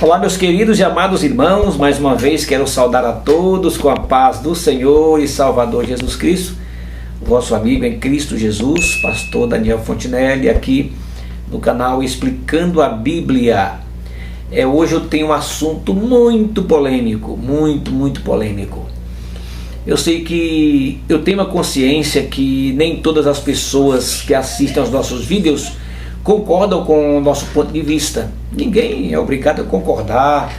Olá, meus queridos e amados irmãos, mais uma vez quero saudar a todos com a paz do Senhor e Salvador Jesus Cristo, vosso amigo em Cristo Jesus, pastor Daniel Fontinelli, aqui no canal Explicando a Bíblia. Hoje eu tenho um assunto muito polêmico, muito polêmico. Eu sei que eu tenho uma consciência que nem todas as pessoas que assistem aos nossos vídeos concordam com o nosso ponto de vista. Ninguém é obrigado a concordar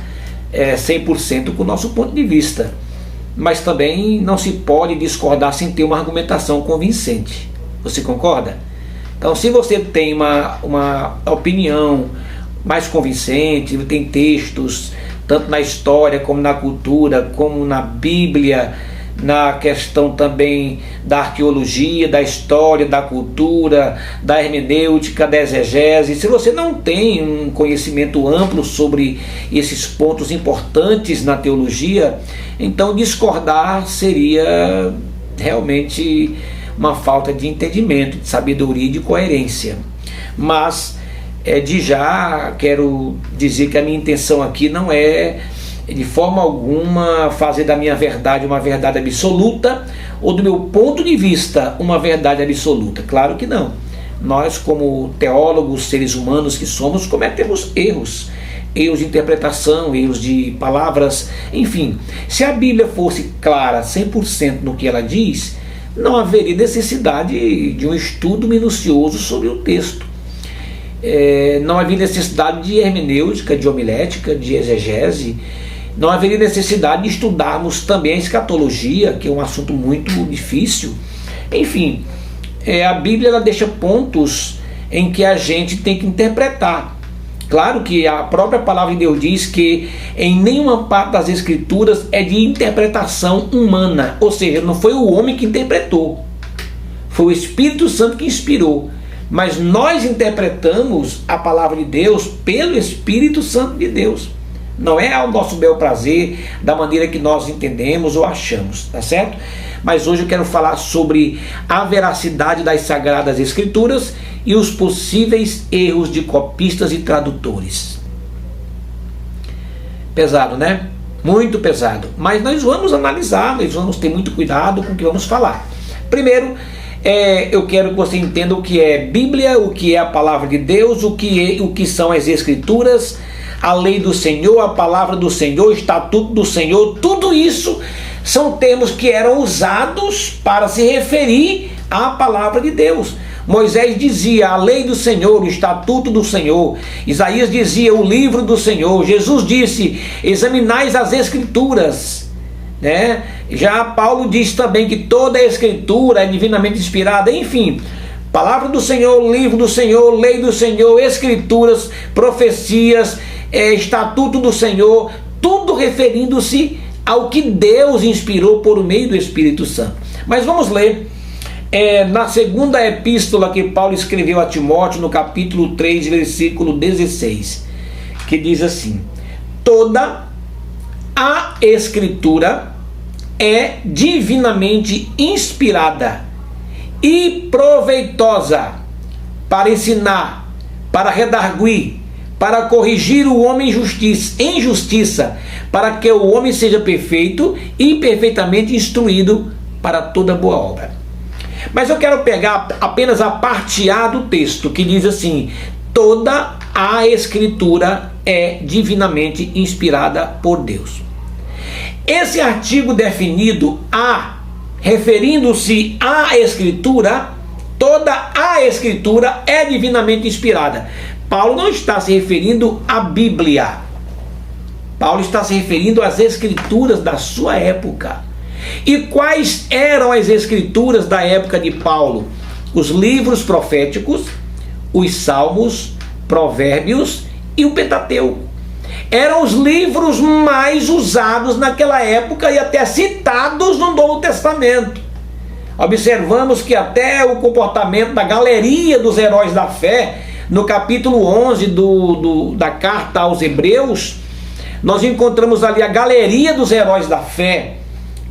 100% com o nosso ponto de vista, mas também não se pode discordar sem ter uma argumentação convincente. Você concorda? Então, se você tem uma opinião mais convincente, tem textos tanto na história como na cultura, como na Bíblia, na questão também da arqueologia, da história, da cultura, da hermenêutica, da exegese. Se você não tem um conhecimento amplo sobre esses pontos importantes na teologia, então discordar seria realmente uma falta de entendimento, de sabedoria e de coerência. Mas de já quero dizer que a minha intenção aqui não é de forma alguma fazer da minha verdade uma verdade absoluta ou do meu ponto de vista uma verdade absoluta. Claro que não. Nós, como teólogos, seres humanos que somos, cometemos erros de interpretação, erros de palavras, enfim. Se a Bíblia fosse clara 100% no que ela diz, não haveria necessidade de um estudo minucioso sobre o texto. Não haveria necessidade de hermenêutica, de homilética, de exegese. Não haveria necessidade de estudarmos também a escatologia, que é um assunto muito difícil. Enfim, a Bíblia ela deixa pontos em que a gente tem que interpretar. Claro que a própria palavra de Deus diz que em nenhuma parte das Escrituras é de interpretação humana, ou seja, não foi o homem que interpretou, foi o Espírito Santo que inspirou. Mas nós interpretamos a palavra de Deus pelo Espírito Santo de Deus. Não é ao nosso bel prazer, da maneira que nós entendemos ou achamos, tá certo? Mas hoje eu quero falar sobre a veracidade das Sagradas Escrituras e os possíveis erros de copistas e tradutores. Pesado, né? Muito pesado. Mas nós vamos analisar, nós vamos ter muito cuidado com o que vamos falar. Primeiro, eu quero que você entenda o que é Bíblia, o que é a palavra de Deus, o que são as Escrituras, a lei do Senhor, a palavra do Senhor, o estatuto do Senhor. Tudo isso são termos que eram usados para se referir à palavra de Deus. Moisés dizia a lei do Senhor, o estatuto do Senhor. Isaías dizia o livro do Senhor. Jesus disse, examinais as Escrituras, né? Já Paulo diz também que toda a Escritura é divinamente inspirada. Enfim, palavra do Senhor, livro do Senhor, lei do Senhor, Escrituras, profecias, estatuto do Senhor, tudo referindo-se ao que Deus inspirou por meio do Espírito Santo. Mas vamos ler na segunda epístola que Paulo escreveu a Timóteo, no capítulo 3, versículo 16, que diz assim: toda a Escritura é divinamente inspirada e proveitosa para ensinar, para redarguir, para corrigir o homem em justiça, para que o homem seja perfeito e perfeitamente instruído para toda boa obra. Mas eu quero pegar apenas a parte A do texto, que diz assim: toda a Escritura é divinamente inspirada por Deus. Esse artigo definido A, referindo-se à Escritura, toda a Escritura é divinamente inspirada. Paulo não está se referindo à Bíblia. Paulo está se referindo às Escrituras da sua época. E quais eram as Escrituras da época de Paulo? Os livros proféticos, os Salmos, Provérbios e o Pentateuco. Eram os livros mais usados naquela época e até citados no Novo Testamento. Observamos que até o comportamento da galeria dos heróis da fé, no capítulo 11 da carta aos Hebreus, nós encontramos ali a galeria dos heróis da fé,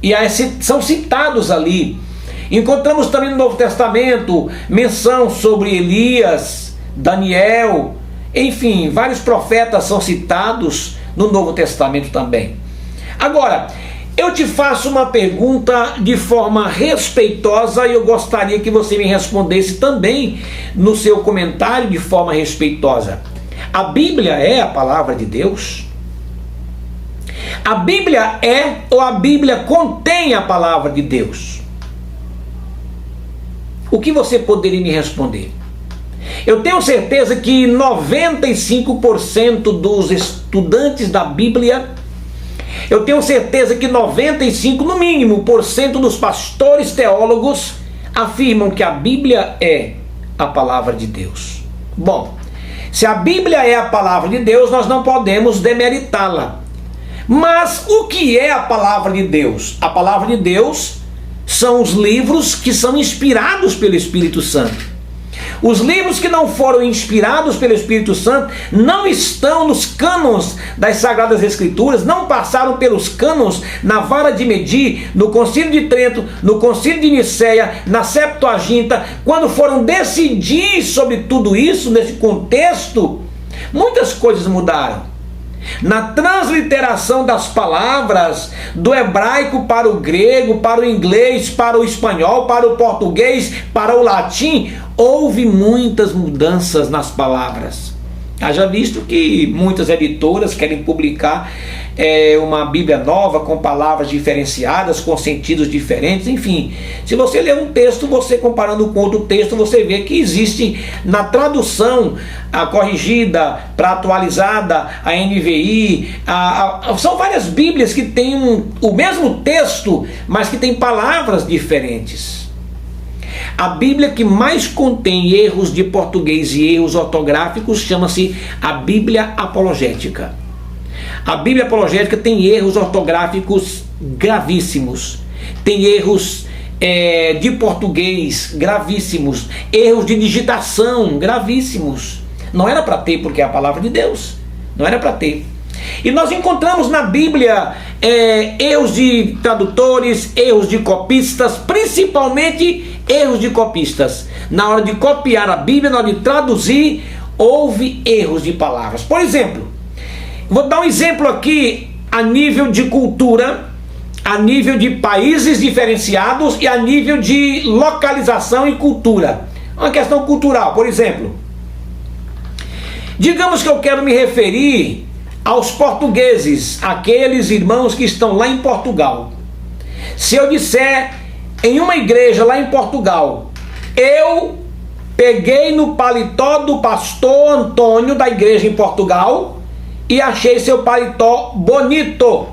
e são citados ali. Encontramos também no Novo Testamento menção sobre Elias, Daniel, enfim, vários profetas são citados no Novo Testamento também. Agora, eu te faço uma pergunta de forma respeitosa e eu gostaria que você me respondesse também no seu comentário de forma respeitosa. A Bíblia é a palavra de Deus? A Bíblia é ou a Bíblia contém a palavra de Deus? O que você poderia me responder? Eu tenho certeza que 95% dos estudantes da Bíblia, eu tenho certeza que 95, no mínimo, por cento dos pastores teólogos afirmam que a Bíblia é a palavra de Deus. Bom, se a Bíblia é a palavra de Deus, nós não podemos demeritá-la. Mas o que é a palavra de Deus? A palavra de Deus são os livros que são inspirados pelo Espírito Santo. Os livros que não foram inspirados pelo Espírito Santo não estão nos cânones das Sagradas Escrituras, não passaram pelos cânones na vara de medir, no Concílio de Trento, no Concílio de Nicéia, na Septuaginta. Quando foram decidir sobre tudo isso, nesse contexto, muitas coisas mudaram. Na transliteração das palavras do hebraico para o grego, para o inglês, para o espanhol, para o português, para o latim, houve muitas mudanças nas palavras. Haja visto que muitas editoras querem publicar uma Bíblia nova, com palavras diferenciadas, com sentidos diferentes, enfim. Se você ler um texto, você comparando com outro texto, você vê que existe na tradução, a corrigida para atualizada, a NVI, são várias Bíblias que têm o mesmo texto, mas que têm palavras diferentes. A Bíblia que mais contém erros de português e erros ortográficos chama-se a Bíblia Apologética. A Bíblia Apologética tem erros ortográficos gravíssimos, tem erros de português gravíssimos, erros de digitação gravíssimos. Não era para ter, porque é a palavra de Deus, não era para ter. E nós encontramos na Bíblia erros de tradutores, erros de copistas, principalmente erros de copistas. Na hora de copiar a Bíblia, na hora de traduzir, houve erros de palavras. Por exemplo, vou dar um exemplo aqui a nível de cultura, a nível de países diferenciados e a nível de localização e cultura. Uma questão cultural, por exemplo. Digamos que eu quero me referir aos portugueses, aqueles irmãos que estão lá em Portugal. Se eu disser em uma igreja lá em Portugal, eu peguei no paletó do pastor Antônio da igreja em Portugal e achei seu paletó bonito.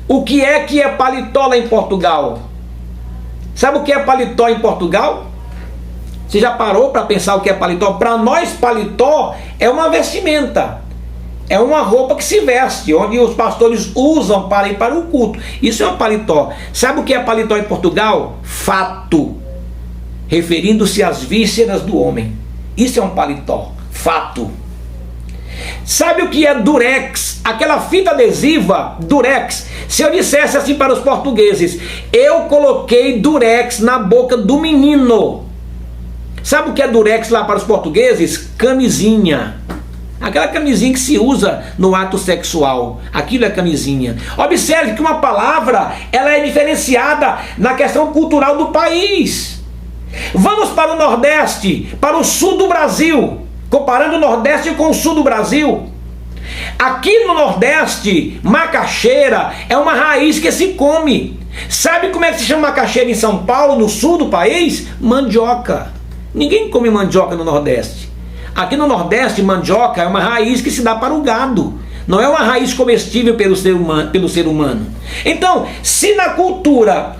O que é paletó lá em Portugal? Sabe o que é paletó em Portugal? Você já parou para pensar o que é paletó? Para nós, paletó é uma vestimenta. É uma roupa que se veste, onde os pastores usam para ir para o culto. Isso é um paletó. Sabe o que é paletó em Portugal? Fato. Referindo-se às vísceras do homem. Isso é um paletó. Fato. Sabe o que é durex? Aquela fita adesiva, durex. Se eu dissesse assim para os portugueses, eu coloquei durex na boca do menino. Sabe o que é durex lá para os portugueses? Camisinha. Aquela camisinha que se usa no ato sexual. Aquilo é camisinha. Observe que uma palavra, ela é diferenciada na questão cultural do país. Vamos para o Nordeste, para o Sul do Brasil. Comparando o Nordeste com o Sul do Brasil. Aqui no Nordeste, macaxeira é uma raiz que se come. Sabe como é que se chama macaxeira em São Paulo, no sul do país? Mandioca. Ninguém come mandioca no Nordeste. Aqui no Nordeste, mandioca é uma raiz que se dá para o gado. Não é uma raiz comestível pelo ser humano. Então, se na cultura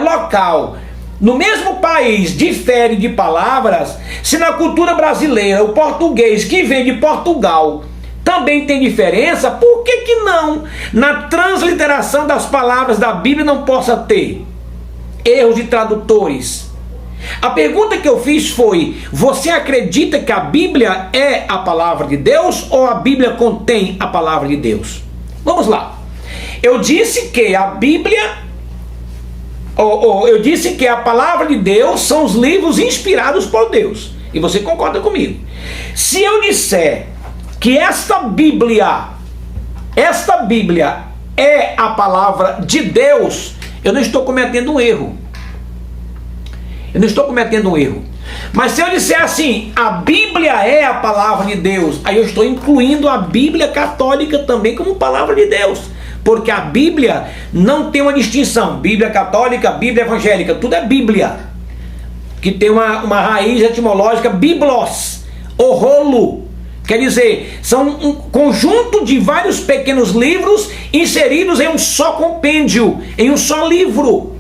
local, no mesmo país, difere de palavras, se na cultura brasileira, o português que vem de Portugal também tem diferença, por que não na transliteração das palavras da Bíblia não possa ter erros de tradutores? A pergunta que eu fiz foi: você acredita que a Bíblia é a palavra de Deus ou a Bíblia contém a palavra de Deus? Vamos lá. Eu disse que a Bíblia, eu disse que a palavra de Deus são os livros inspirados por Deus. E você concorda comigo? Se eu disser que esta Bíblia esta Bíblia é a palavra de Deus, eu não estou cometendo um erro. Eu não estou cometendo um erro. Mas se eu disser assim, a Bíblia é a palavra de Deus, aí eu estou incluindo a Bíblia católica também como palavra de Deus. Porque a Bíblia não tem uma distinção. Bíblia católica, Bíblia evangélica, tudo é Bíblia. Que tem uma raiz etimológica, biblos, o rolo. Quer dizer, são um conjunto de vários pequenos livros inseridos em um só compêndio, em um só livro.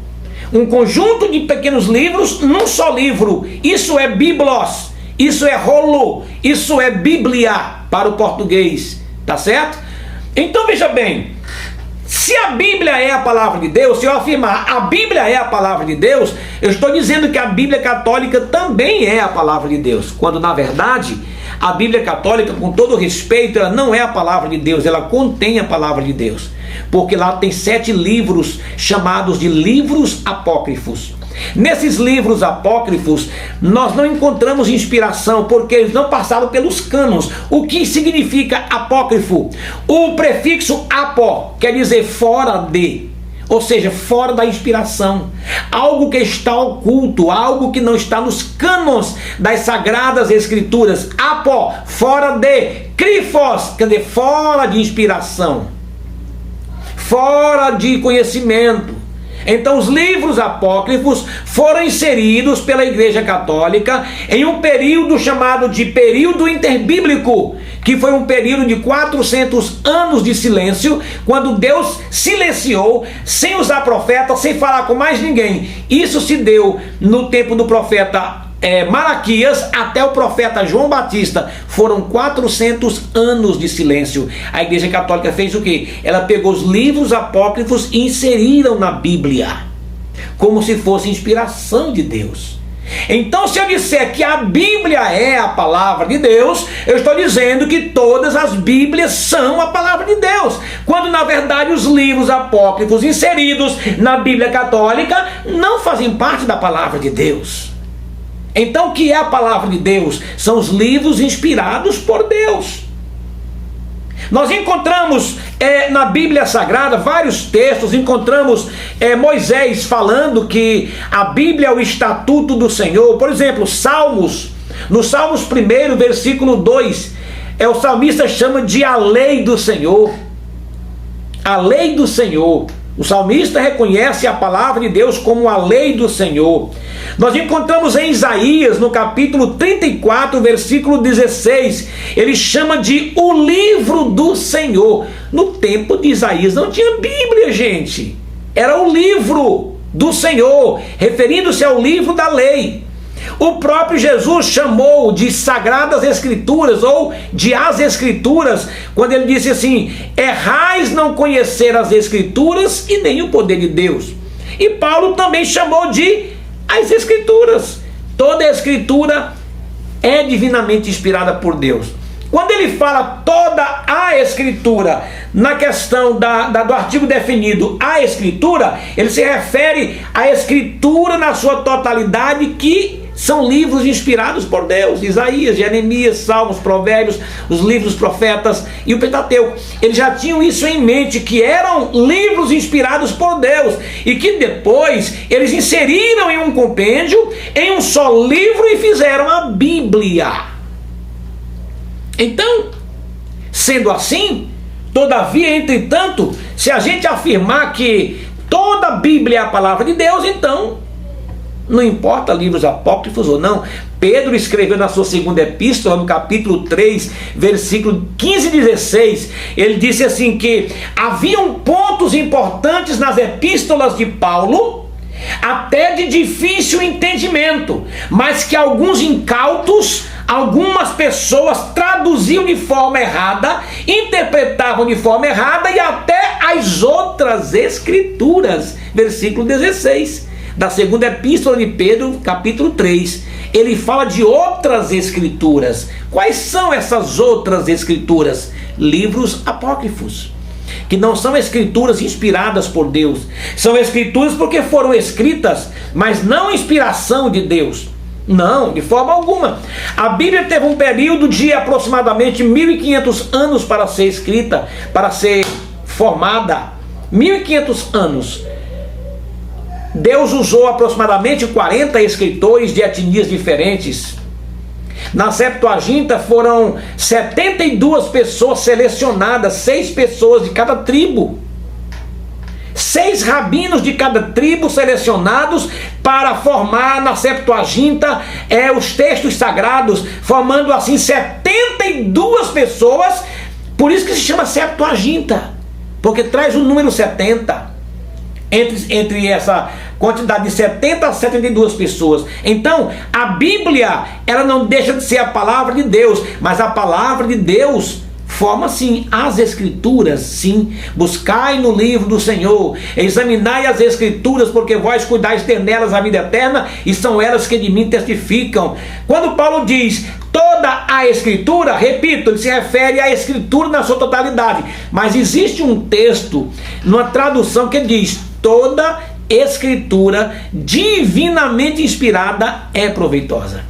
Um conjunto de pequenos livros num só livro. Isso é biblos, isso é rolo, isso é Bíblia para o português, tá certo? Então veja bem, se a Bíblia é a palavra de Deus, se eu afirmar a Bíblia é a palavra de Deus, eu estou dizendo que a Bíblia católica também é a palavra de Deus, quando na verdade a Bíblia católica, com todo respeito, ela não é a palavra de Deus, ela contém a palavra de Deus, porque lá tem 7 livros chamados de livros apócrifos. Nesses livros apócrifos nós não encontramos inspiração, porque eles não passaram pelos cânones. O que significa apócrifo? O prefixo apó quer dizer fora de, ou seja, fora da inspiração, algo que está oculto, algo que não está nos cânones das sagradas escrituras. Apó, fora de, krifos, quer dizer fora de inspiração, fora de conhecimento. Então os livros apócrifos foram inseridos pela Igreja Católica em um período chamado de período interbíblico, que foi um período de 400 anos de silêncio, quando Deus silenciou, sem usar profeta, sem falar com mais ninguém. Isso se deu no tempo do profeta Malaquias até o profeta João Batista. Foram 400 anos de silêncio. A Igreja Católica fez o quê? Ela pegou os livros apócrifos e inseriram na Bíblia, como se fosse inspiração de Deus. Então, se eu disser que a Bíblia é a palavra de Deus, eu estou dizendo que todas as Bíblias são a palavra de Deus, quando na verdade os livros apócrifos inseridos na Bíblia católica não fazem parte da palavra de Deus. Então o que é a palavra de Deus? São os livros inspirados por Deus. Nós encontramos na Bíblia Sagrada vários textos. Encontramos Moisés falando que a Bíblia é o estatuto do Senhor. Por exemplo, Salmos, no Salmos 1, versículo 2, o salmista chama de a lei do Senhor. A lei do Senhor. O salmista reconhece a palavra de Deus como a lei do Senhor. Nós encontramos em Isaías, no capítulo 34, versículo 16, ele chama de o livro do Senhor. No tempo de Isaías não tinha Bíblia, gente. Era o livro do Senhor, referindo-se ao livro da lei. O próprio Jesus chamou de sagradas escrituras, ou de as escrituras, quando ele disse assim: errais não conhecer as escrituras e nem o poder de Deus. E Paulo também chamou de as escrituras. Toda a escritura é divinamente inspirada por Deus. Quando ele fala toda a escritura, na questão do artigo definido a escritura, ele se refere à escritura na sua totalidade, que são livros inspirados por Deus. Isaías, Jeremias, Salmos, Provérbios, os livros profetas e o Pentateuco. Eles já tinham isso em mente, que eram livros inspirados por Deus, e que depois eles inseriram em um compêndio, em um só livro, e fizeram a Bíblia. Então, sendo assim, todavia, entretanto, se a gente afirmar que toda a Bíblia é a palavra de Deus, então não importa livros apócrifos ou não. Pedro escreveu na sua segunda epístola, no capítulo 3, versículo 15 e 16, ele disse assim que haviam pontos importantes nas epístolas de Paulo, até de difícil entendimento, mas que alguns incautos, algumas pessoas traduziam de forma errada, interpretavam de forma errada, e até as outras escrituras. Versículo 16 da segunda epístola de Pedro, capítulo 3, ele fala de outras escrituras. Quais são essas outras escrituras? Livros apócrifos, que não são escrituras inspiradas por Deus. São escrituras porque foram escritas, mas não inspiração de Deus. Não, de forma alguma. A Bíblia teve um período de aproximadamente 1500 anos para ser escrita, para ser formada. 1500 anos. Deus usou aproximadamente 40 escritores de etnias diferentes. Na Septuaginta foram 72 pessoas selecionadas, 6 pessoas de cada tribo. 6 rabinos de cada tribo selecionados para formar na Septuaginta os textos sagrados, formando assim 72 pessoas. Por isso que se chama Septuaginta, porque traz o número 70 entre essa quantidade de 70 a 72 pessoas. Então a Bíblia, ela não deixa de ser a palavra de Deus, mas a palavra de Deus forma sim as Escrituras, sim. Buscai no livro do Senhor, examinai as Escrituras, porque vós cuidais ter nelas a vida eterna, e são elas que de mim testificam. Quando Paulo diz toda a Escritura, repito, ele se refere à Escritura na sua totalidade, mas existe um texto, numa tradução, que diz toda Escritura divinamente inspirada é proveitosa.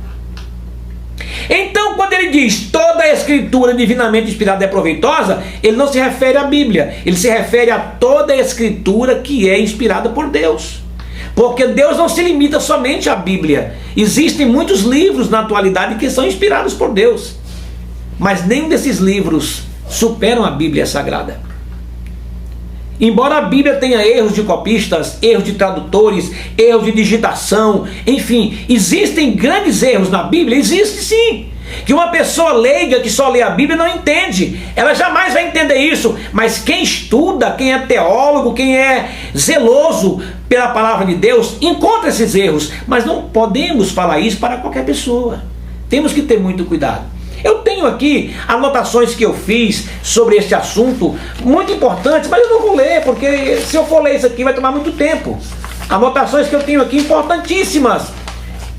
Então, quando ele diz toda a Escritura divinamente inspirada é proveitosa, ele não se refere à Bíblia, ele se refere a toda a Escritura que é inspirada por Deus. Porque Deus não se limita somente à Bíblia. Existem muitos livros na atualidade que são inspirados por Deus, mas nenhum desses livros superam a Bíblia Sagrada. Embora a Bíblia tenha erros de copistas, erros de tradutores, erros de digitação, enfim, existem grandes erros na Bíblia, existe sim. Que uma pessoa leiga que só lê a Bíblia não entende, ela jamais vai entender isso, mas quem estuda, quem é teólogo, quem é zeloso pela palavra de Deus, encontra esses erros, mas não podemos falar isso para qualquer pessoa, temos que ter muito cuidado. Eu tenho aqui anotações que eu fiz sobre este assunto, muito importantes, mas eu não vou ler, porque se eu for ler isso aqui vai tomar muito tempo. Anotações que eu tenho aqui importantíssimas.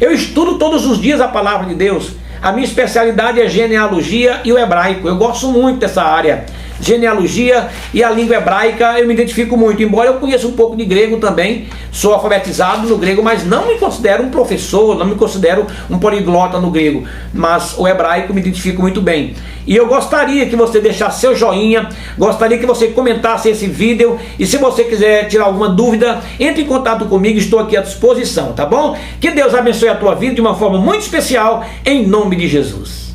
Eu estudo todos os dias a palavra de Deus. A minha especialidade é genealogia e o hebraico. Eu gosto muito dessa área. Genealogia e a língua hebraica eu me identifico muito, embora eu conheça um pouco de grego também, sou alfabetizado no grego, mas não me considero um professor, não me considero um poliglota no grego, mas o hebraico me identifico muito bem. E eu gostaria que você deixasse seu joinha, gostaria que você comentasse esse vídeo, e se você quiser tirar alguma dúvida, entre em contato comigo, estou aqui à disposição, tá bom? Que Deus abençoe a tua vida de uma forma muito especial, em nome de Jesus.